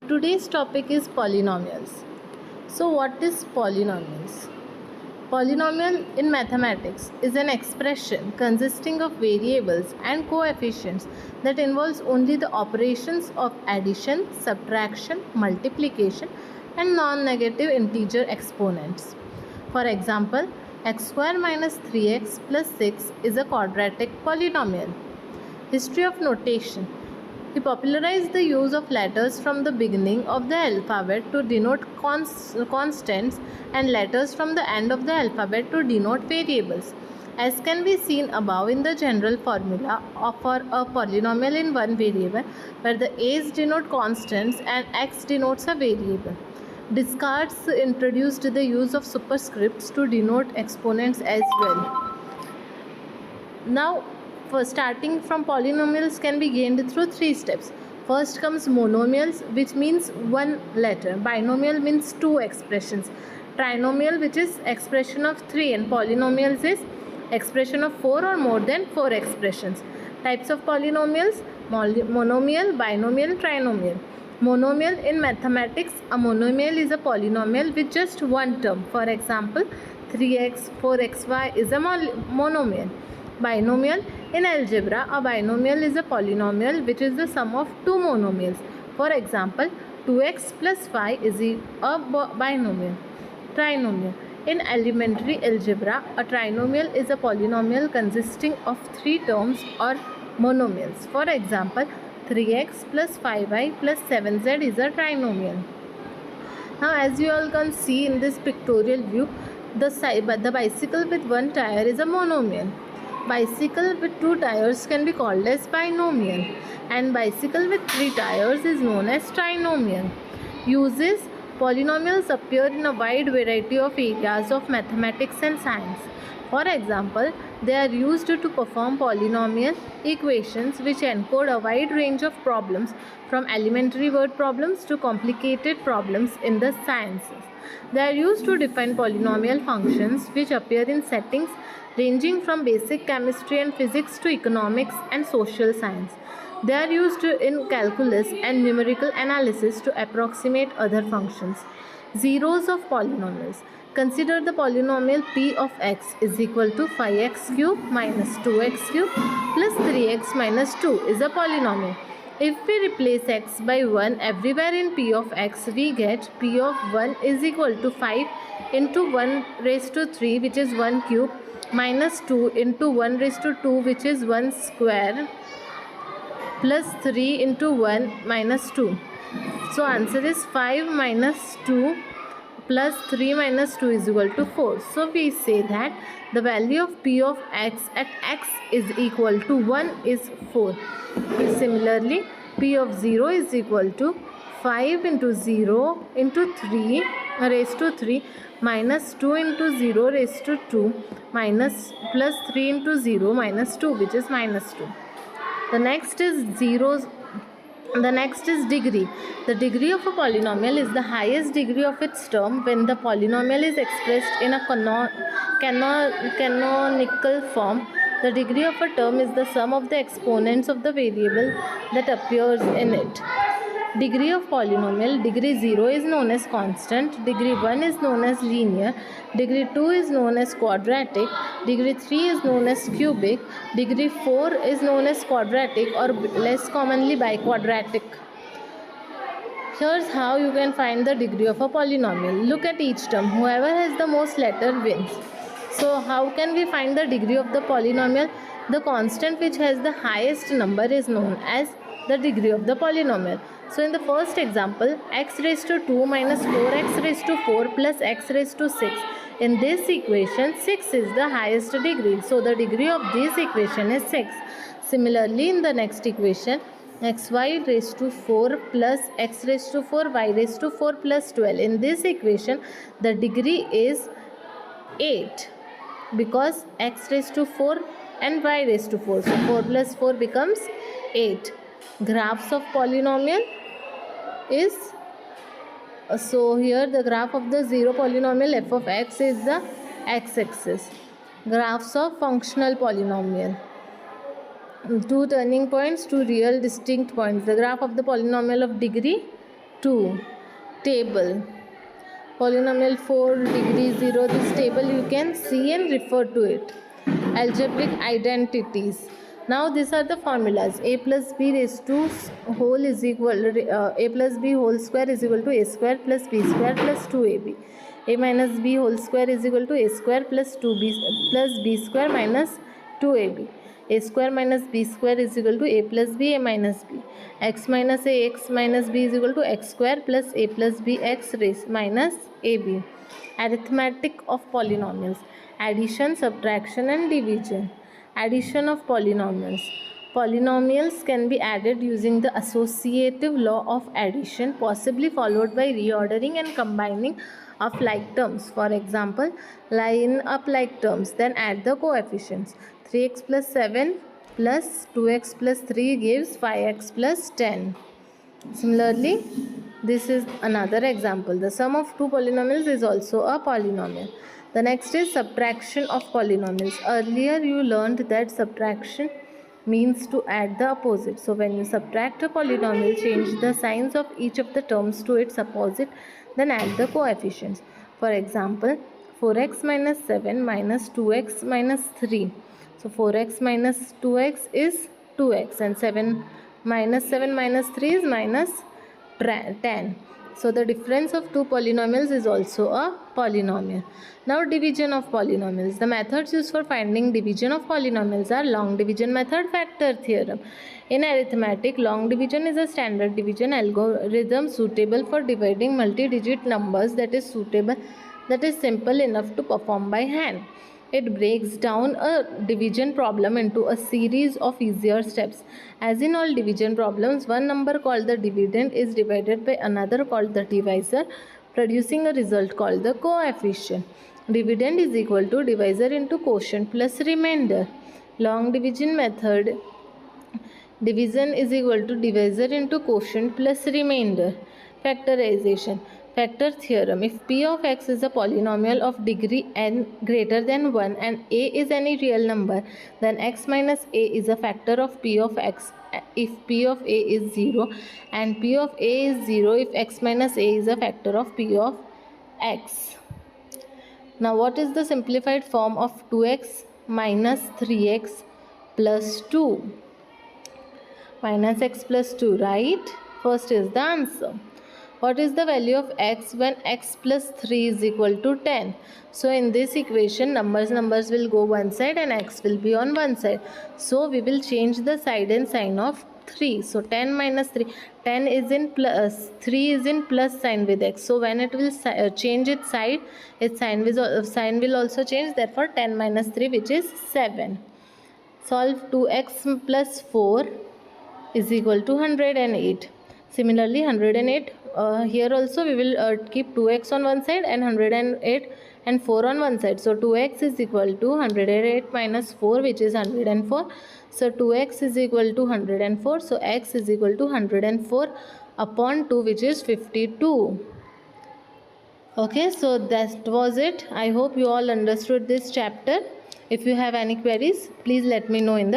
Today's topic is polynomials. So what is polynomials? Polynomial in mathematics is an expression consisting of variables and coefficients that involves only the operations of addition, subtraction, multiplication and non-negative integer exponents. For example, x square minus 3x plus 6 is a quadratic polynomial. History of notation. He popularized the use of letters from the beginning of the alphabet to denote constants and letters from the end of the alphabet to denote variables. As can be seen above in the general formula for a polynomial in one variable, where the a's denote constants and x denotes a variable. Descartes introduced the use of superscripts to denote exponents as well. Now, for starting from polynomials can be gained through three steps. First comes monomials, which means one letter. Binomial means two expressions. Trinomial, which is expression of three, and polynomials is expression of four or more than four expressions. Types of polynomials: monomial, binomial, trinomial. Monomial in mathematics, a monomial is a polynomial with just one term. For example, 3x, 4xy is a monomial. Binomial in algebra, a binomial is a polynomial which is the sum of two monomials. For example, 2x plus 5 is a binomial. Trinomial in elementary algebra, a trinomial is a polynomial consisting of three terms or monomials. For example, 3x plus 5y plus 7z is a trinomial. Now, as you all can see in this pictorial view, the bicycle with one tire is a monomial. Bicycle with two tires can be called as binomial, and bicycle with three tires is known as trinomial. Uses: polynomials appear in a wide variety of areas of mathematics and science. For example, they are used to perform polynomial equations which encode a wide range of problems, from elementary word problems to complicated problems in the sciences. They are used to define polynomial functions which appear in settings ranging from basic chemistry and physics to economics and social science. They are used in calculus and numerical analysis to approximate other functions. Zeros of polynomials. Consider the polynomial p of x is equal to 5x cube minus 2x cube plus 3x minus 2 is a polynomial. If we replace x by 1 everywhere in p of x, we get p of 1 is equal to 5 into 1 raised to 3, which is 1 cube, minus 2 into 1 raised to 2, which is 1 square, plus 3 into 1 minus 2. So answer is 5 minus 2 plus 3 minus 2 is equal to 4. So we say that the value of p of x at x is equal to 1 is 4. Similarly, p of 0 is equal to 5 into 0 into 3 raised to 3 minus 2 into 0 raised to 2 minus plus 3 into 0 minus 2, which is minus 2. The next is degree. The degree of a polynomial is the highest degree of its term when the polynomial is expressed in a canonical form. The degree of a term is the sum of the exponents of the variable that appears in it. Degree of polynomial: degree 0 is known as constant, degree 1 is known as linear, degree 2 is known as quadratic, degree 3 is known as cubic, degree 4 is known as quadratic or less commonly biquadratic. Here's how you can find the degree of a polynomial. Look at each term. Whoever has the most letter wins. So how can we find the degree of the polynomial? The constant which has the highest number is known as the degree of the polynomial. So in the first example, x raised to 2 minus 4x raised to 4 plus x raised to 6. In this equation, 6 is the highest degree. So the degree of this equation is 6. Similarly, in the next equation, xy raised to 4 plus x raised to 4 y raised to 4 plus 12. In this equation, the degree is 8 because x raised to 4 and y raised to 4. So 4 plus 4 becomes 8. Graphs of polynomial is, so here the graph of the zero polynomial f of x is the x-axis. Graphs of functional polynomial. Two turning points, two real distinct points. The graph of the polynomial of degree 2. Table. Polynomial 4 degree 0. This table you can see and refer to it. Algebraic identities. Now these are the formulas. A plus b raised to whole is equal a plus b whole square is equal to a square plus b square plus 2ab. A minus b whole square is equal to a square plus 2b plus b square minus 2ab. A square minus b square is equal to a plus b a minus b. X minus a x minus b is equal to x square plus a plus b x raised minus ab. Arithmetic of polynomials. Addition, subtraction and division. Addition of polynomials. Polynomials can be added using the associative law of addition, possibly followed by reordering and combining of like terms. For example, line up like terms, then add the coefficients. 3x plus 7 plus 2x plus 3 gives 5x plus 10. Similarly, this is another example. The sum of two polynomials is also a polynomial. The next is subtraction of polynomials. Earlier you learned that subtraction means to add the opposite. So when you subtract a polynomial, change the signs of each of the terms to its opposite, then add the coefficients. For example, 4x minus 7 minus 2x minus 3. So 4x minus 2x is 2x and 7 minus 3 is minus 10. So the difference of two polynomials is also a polynomial. Now division of polynomials. The methods used for finding division of polynomials are long division method, factor theorem. In arithmetic, long division is a standard division algorithm suitable for dividing multi-digit numbers that is simple enough to perform by hand. It breaks down a division problem into a series of easier steps. As in all division problems, one number called the dividend is divided by another called the divisor, producing a result called the coefficient. Dividend is equal to divisor into quotient plus remainder. Long division method, division is equal to divisor into quotient plus remainder. Factorization. Factor theorem. If p of x is a polynomial of degree n greater than 1 and a is any real number, then x minus a is a factor of p of x if p of a is 0, and p of a is 0 if x minus a is a factor of p of x. Now what is the simplified form of 2x minus 3x plus 2? Minus x plus 2, right? First is the answer. What is the value of x when x plus 3 is equal to 10? So in this equation, numbers will go one side and x will be on one side. So we will change the sign and sign of 3. So 10 minus 3, 10 is in plus, 3 is in plus sign with x. So when it will change its side, its sign will also change. Therefore 10 minus 3, which is 7. Solve 2x plus 4 is equal to 108. Similarly, 108, here also we will keep 2x on one side and 108 and 4 on one side. So 2x is equal to 108 minus 4, which is 104. So 2x is equal to 104. So x is equal to 104 upon 2, which is 52. Okay, so that was it. I hope you all understood this chapter. If you have any queries, please let me know in the